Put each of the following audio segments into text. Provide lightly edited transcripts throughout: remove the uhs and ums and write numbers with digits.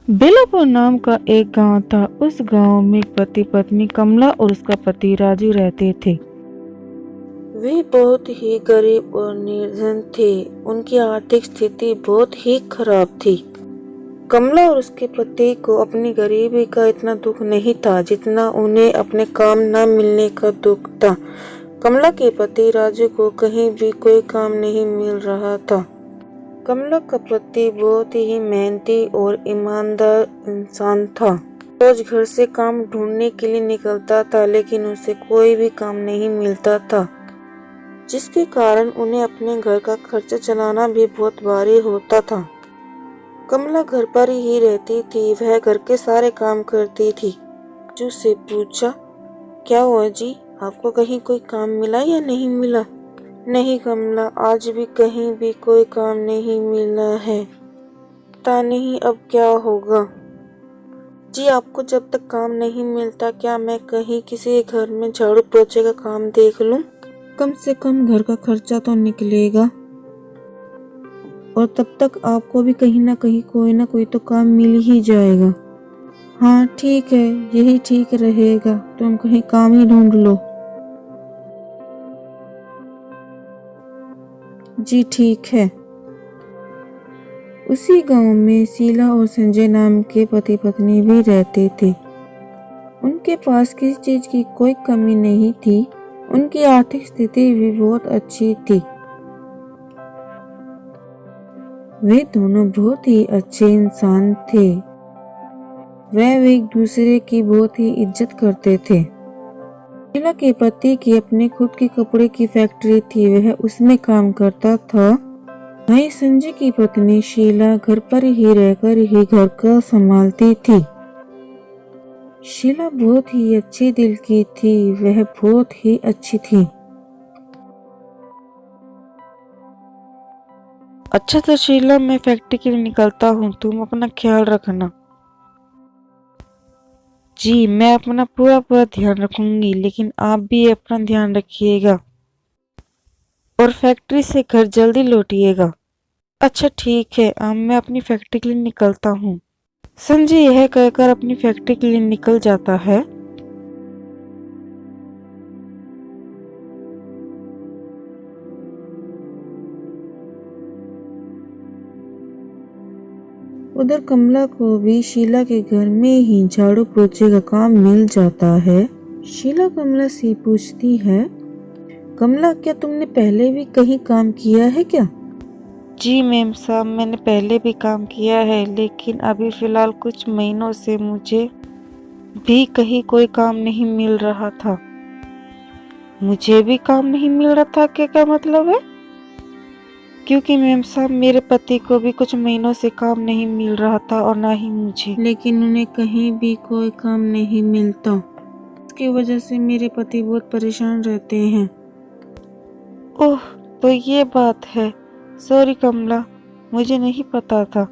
बेलापुर नाम का एक गांव था। उस गांव में पति पत्नी कमला और उसका पति राजू रहते थे। वे बहुत ही गरीब और निर्धन थे। उनकी आर्थिक स्थिति बहुत ही खराब थी। कमला और उसके पति को अपनी गरीबी का इतना दुख नहीं था जितना उन्हें अपने काम न मिलने का दुख था। कमला के पति राजू को कहीं भी कोई काम नहीं मिल रहा था। कमला का पति बहुत ही मेहनती और ईमानदार इंसान था। रोज घर से काम ढूंढने के लिए निकलता था, लेकिन उसे कोई भी काम नहीं मिलता था, जिसके कारण उन्हें अपने घर का खर्चा चलाना भी बहुत भारी होता था। कमला घर पर ही रहती थी। वह घर के सारे काम करती थी। राजू से पूछा, क्या हुआ जी, आपको कहीं कोई काम मिला या नहीं मिला? नहीं कमला, आज भी कहीं भी कोई काम नहीं मिला है। पता नहीं अब क्या होगा। जी, आपको जब तक काम नहीं मिलता, क्या मैं कहीं किसी घर में झाड़ू पोछे का काम देख लूं? कम से कम घर का खर्चा तो निकलेगा, और तब तक आपको भी कहीं ना कोई तो काम मिल ही जाएगा। हाँ ठीक है, यही ठीक रहेगा, तुम कहीं काम ही ढूंढ लो। जी ठीक है। उसी गांव में शीला और संजय नाम के पति पत्नी भी रहते थे। उनके पास किसी चीज की कोई कमी नहीं थी। उनकी आर्थिक स्थिति भी बहुत अच्छी थी। वे दोनों बहुत ही अच्छे इंसान थे। वह एक दूसरे की बहुत ही इज्जत करते थे। शीला के पति की अपने खुद की कपड़े की फैक्ट्री थी। वह उसमें काम करता था। वहीं संजय की पत्नी शीला घर पर ही रहकर ही घर का संभालती थी। शीला बहुत ही अच्छे दिल की थी। वह बहुत ही अच्छी थी। अच्छा तो शीला, मैं फैक्ट्री के लिए निकलता हूँ, तुम अपना ख्याल रखना। जी, मैं अपना पूरा ध्यान रखूंगी, लेकिन आप भी अपना ध्यान रखिएगा और फैक्ट्री से घर जल्दी लौटिएगा। अच्छा ठीक है, अब मैं अपनी फैक्ट्री के लिए निकलता हूँ। संजय यह कहकर अपनी फैक्ट्री के लिए निकल जाता है। उधर कमला को भी शीला के घर में ही झाड़ू पोछे का काम मिल जाता है। शीला कमला से पूछती है, कमला क्या तुमने पहले भी कहीं काम किया है क्या? जी मैम साहब, मैंने पहले भी काम किया है, लेकिन अभी फिलहाल कुछ महीनों से मुझे भी कहीं कोई काम नहीं मिल रहा था। मुझे भी काम नहीं मिल रहा था, क्या मतलब है? क्योंकि मैम साहब, मेरे पति को भी कुछ महीनों से काम नहीं मिल रहा था और ना ही मुझे। लेकिन उन्हें कहीं भी कोई काम नहीं मिलता। इसकी वजह से मेरे पति बहुत परेशान रहते हैं। ओह, तो ये बात है। सॉरी कमला, मुझे नहीं पता था।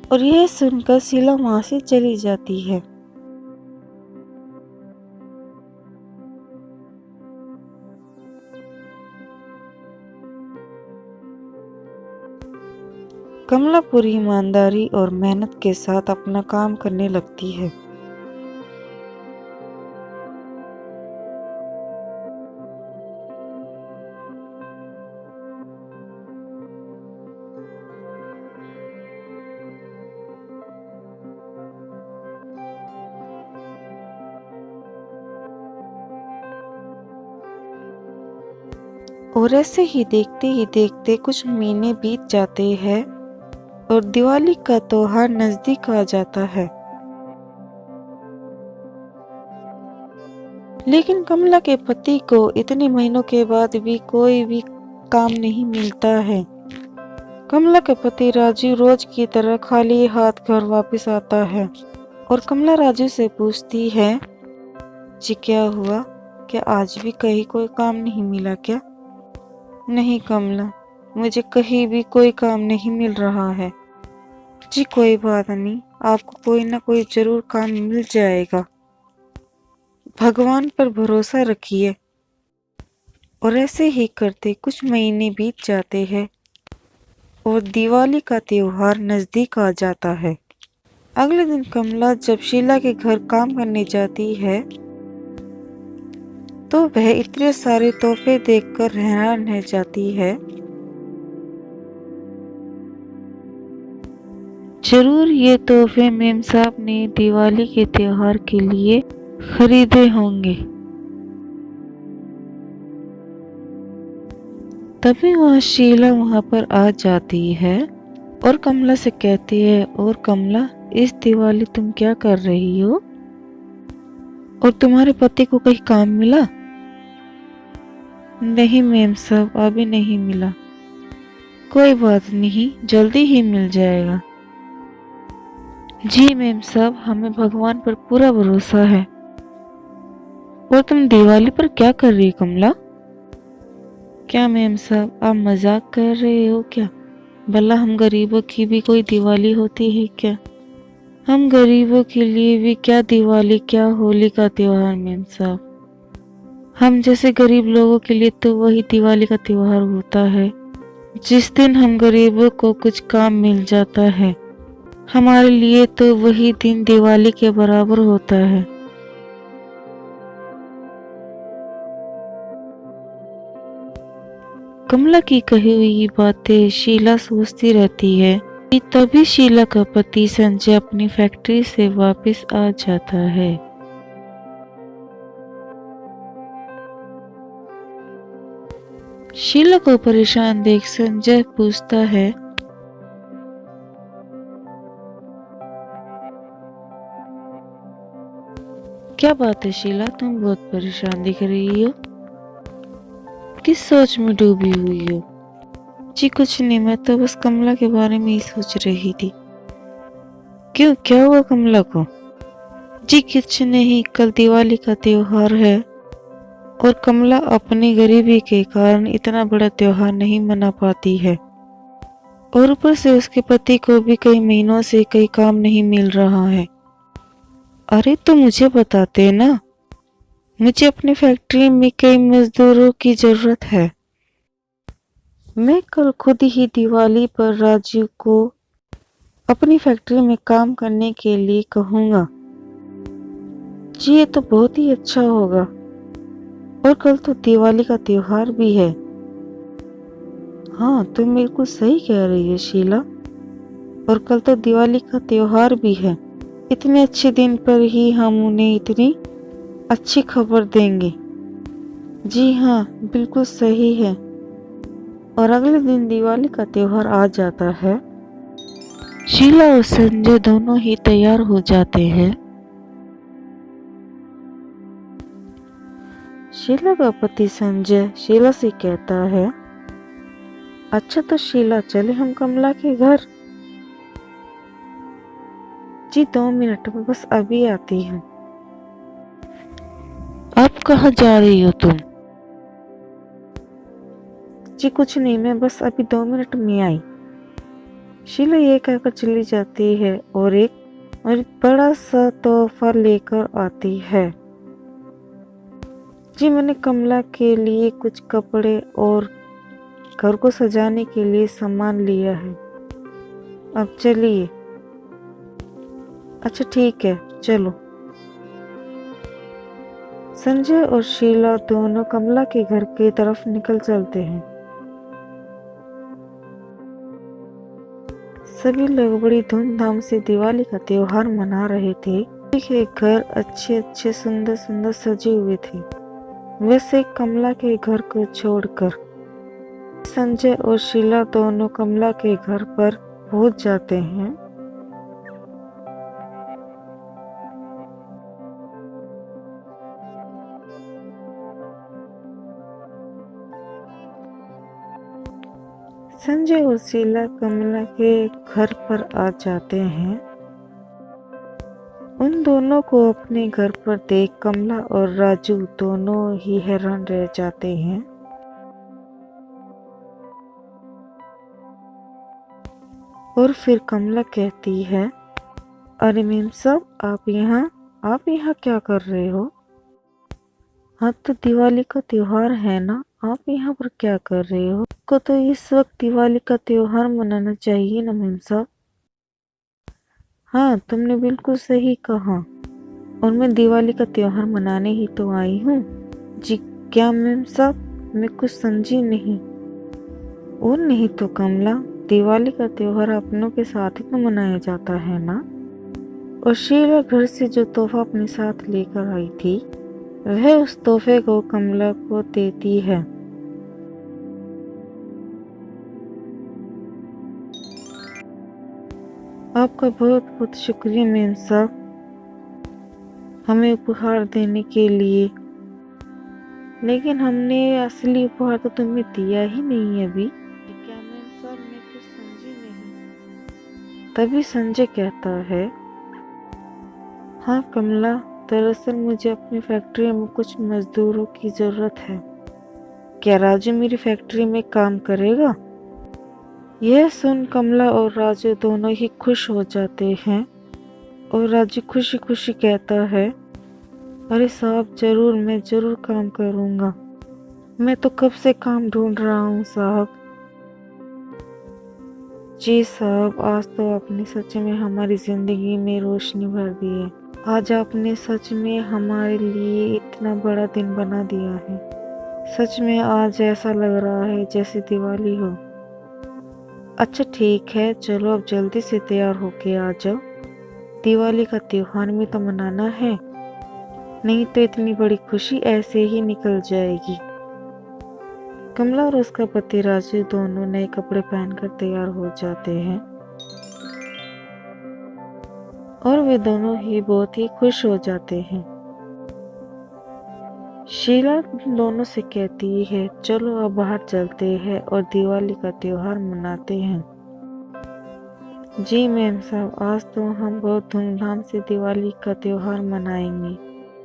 और यह सुनकर शीला वहां से चली जाती है। कमला पूरी ईमानदारी और मेहनत के साथ अपना काम करने लगती है। और ऐसे ही देखते कुछ महीने बीत जाते हैं और दिवाली का त्योहार नजदीक आ जाता है। लेकिन कमला के पति को इतने महीनों के बाद भी कोई भी काम नहीं मिलता है। कमला के पति राजू रोज की तरह खाली हाथ घर वापस आता है और कमला राजू से पूछती है, जी क्या हुआ, क्या आज भी कहीं कोई काम नहीं मिला क्या? नहीं कमला, मुझे कहीं भी कोई काम नहीं मिल रहा है। जी कोई बात नहीं, आपको कोई ना कोई जरूर काम मिल जाएगा, भगवान पर भरोसा रखिए। और ऐसे ही करते कुछ महीने बीत जाते हैं और दिवाली का त्योहार नजदीक आ जाता है। अगले दिन कमला जब शीला के घर काम करने जाती है तो वह इतने सारे तोहफे देखकर हैरान रह जाती है। जरूर ये तोहफे मेम साहब ने दिवाली के त्योहार के लिए खरीदे होंगे। तभी वह शीला वहां पर आ जाती है और कमला से कहती है, और कमला, इस दिवाली तुम क्या कर रही हो? और तुम्हारे पति को कहीं काम मिला? नहीं मेम साहब, अभी नहीं मिला। कोई बात नहीं, जल्दी ही मिल जाएगा। जी मेम साहब, हमें भगवान पर पूरा भरोसा है। और तुम दिवाली पर क्या कर रही हो कमला? क्या मेम साहब, आप मजाक कर रहे हो क्या? भला हम गरीबों की भी कोई दिवाली होती है क्या? हम गरीबों के लिए भी क्या दिवाली, क्या होली का त्योहार मेम साहब। हम जैसे गरीब लोगों के लिए तो वही दिवाली का त्योहार होता है, जिस दिन हम गरीबों को कुछ काम मिल जाता है। हमारे लिए तो वही दिन दिवाली के बराबर होता है। कमला की कही हुई बातें शीला सोचती रहती है कि तभी शीला का पति संजय अपनी फैक्ट्री से वापस आ जाता है। शीला को परेशान देख संजय पूछता है, क्या बात है शीला, तुम बहुत परेशान दिख रही हो? किस सोच में डूबी हुई हो? जी कुछ नहीं, मैं तो बस कमला के बारे में ही सोच रही थी। क्यों, क्या हुआ कमला को? जी कुछ नहीं, कल दिवाली का त्योहार है और कमला अपनी गरीबी के कारण इतना बड़ा त्योहार नहीं मना पाती है, और ऊपर से उसके पति को भी कई महीनों से कई काम नहीं मिल रहा है। अरे तो मुझे बताते ना, मुझे अपनी फैक्ट्री में कई मजदूरों की जरूरत है। मैं कल खुद ही दिवाली पर राजू को अपनी फैक्ट्री में काम करने के लिए कहूँगा। जी ये तो बहुत ही अच्छा होगा, और कल तो दिवाली का त्योहार भी है। हाँ तुम बिल्कुल सही कह रही है शीला, और कल तो दिवाली का त्योहार भी है। इतने अच्छे दिन पर ही हम उन्हें इतनी अच्छी खबर देंगे। जी हाँ बिल्कुल सही है। और अगले दिन दिवाली का त्योहार आ जाता है। शीला और संजय दोनों ही तैयार हो जाते हैं। शीला का पति संजय शीला से कहता है, अच्छा तो शीला चले हम कमला के घर। जी 2 मिनट में, बस अभी आती हूँ। आप कहाँ जा रही हो तुम? जी कुछ नहीं, मैं बस अभी 2 मिनट में आई। शीला ये कहकर चली जाती है और एक बड़ा सा तोहफा लेकर आती है। जी मैंने कमला के लिए कुछ कपड़े और घर को सजाने के लिए सामान लिया है। अब चलिए। अच्छा ठीक है, चलो। संजय और शीला दोनों कमला के घर की तरफ निकल चलते हैं। सभी लोग बड़ी धूमधाम से दिवाली का त्योहार मना रहे थे। के घर अच्छे अच्छे सुंदर सुंदर सजे हुए थे, वैसे कमला के घर को छोड़कर। संजय और शीला दोनों कमला के घर पर पहुंच जाते हैं। संजय और शीला कमला के घर पर आ जाते हैं। उन दोनों को अपने घर पर देख कमला और राजू दोनों ही हैरान रह जाते हैं। और फिर कमला कहती है, अरे मेम साहब, आप यहाँ क्या कर रहे हो? हाँ तो दिवाली का त्योहार है ना, आप यहाँ पर क्या कर रहे हो? को तो इस वक्त दिवाली का त्योहार मनाना चाहिए ना मेम साहब। हाँ, तुमने बिल्कुल सही कहा। और मैं दिवाली का त्योहार मनाने ही तो आई हूँ। जी क्या मैम साहब, मैं कुछ समझी नहीं। और नहीं तो कमला, दिवाली का त्योहार अपनों के साथ ही तो मनाया जाता है ना। और शीला घर से जो तोहफा अपने साथ लेकर आई थी, वह उस तोहफे को कमला को देती है। आपका बहुत बहुत शुक्रिया मैम साहब, हमें उपहार देने के लिए। लेकिन हमने असली उपहार तो तुम्हें दिया ही नहीं अभी। क्या मैम साहब, मैं कुछ समझी नहीं। तभी संजय कहता है, हाँ कमला, दरअसल मुझे अपनी फैक्ट्री में कुछ मजदूरों की जरूरत है। क्या राजू मेरी फैक्ट्री में काम करेगा? यह सुन कमला और राजू दोनों ही खुश हो जाते हैं। और राजू खुशी खुशी कहता है, अरे साहब जरूर, मैं जरूर काम करूँगा। मैं तो कब से काम ढूंढ रहा हूँ साहब। जी साहब, आज तो आपने सच में हमारी जिंदगी में रोशनी भर दी है। आज आपने सच में हमारे लिए इतना बड़ा दिन बना दिया है। सच में आज ऐसा लग रहा है जैसे दिवाली हो। अच्छा ठीक है, चलो अब जल्दी से तैयार होके आ जाओ। दिवाली का त्योहार भी तो मनाना है, नहीं तो इतनी बड़ी खुशी ऐसे ही निकल जाएगी। कमला और उसका पति राजू दोनों नए कपड़े पहनकर तैयार हो जाते हैं और वे दोनों ही बहुत ही खुश हो जाते हैं। शीला दोनों से कहती है, चलो अब बाहर चलते हैं और दिवाली का त्योहार मनाते हैं। जी मैम साहब, आज तो हम बहुत धूमधाम से दिवाली का त्योहार मनाएंगे।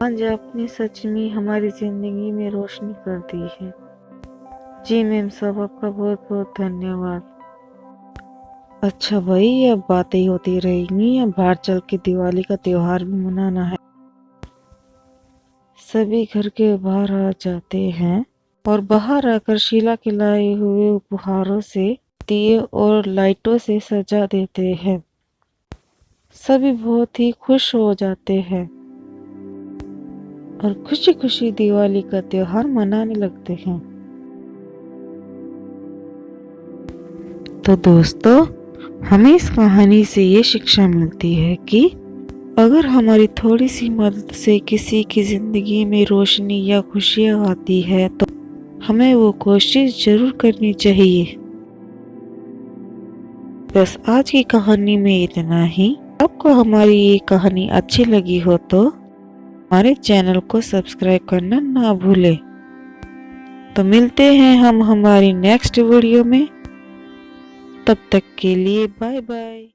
आज आपने सच में हमारी जिंदगी में रोशनी कर दी है। जी मैम साहब, आपका बहुत बहुत धन्यवाद। अच्छा भाई, अब बातें होती रहेंगी, अब बाहर चल के दिवाली का त्योहार भी मनाना है। सभी घर के बाहर आ जाते हैं और बाहर आकर शीला के लाए हुए उपहारों से दिए और लाइटों से सजा देते हैं। सभी बहुत ही खुश हो जाते हैं और खुशी खुशी दिवाली का त्योहार मनाने लगते हैं। तो दोस्तों, हमें इस कहानी से ये शिक्षा मिलती है कि अगर हमारी थोड़ी सी मदद से किसी की जिंदगी में रोशनी या खुशियाँ आती है तो हमें वो कोशिश जरूर करनी चाहिए। बस आज की कहानी में इतना ही। आपको हमारी ये कहानी अच्छी लगी हो तो हमारे चैनल को सब्सक्राइब करना ना भूले। तो मिलते हैं हम हमारी नेक्स्ट वीडियो में। तब तक के लिए बाय बाय।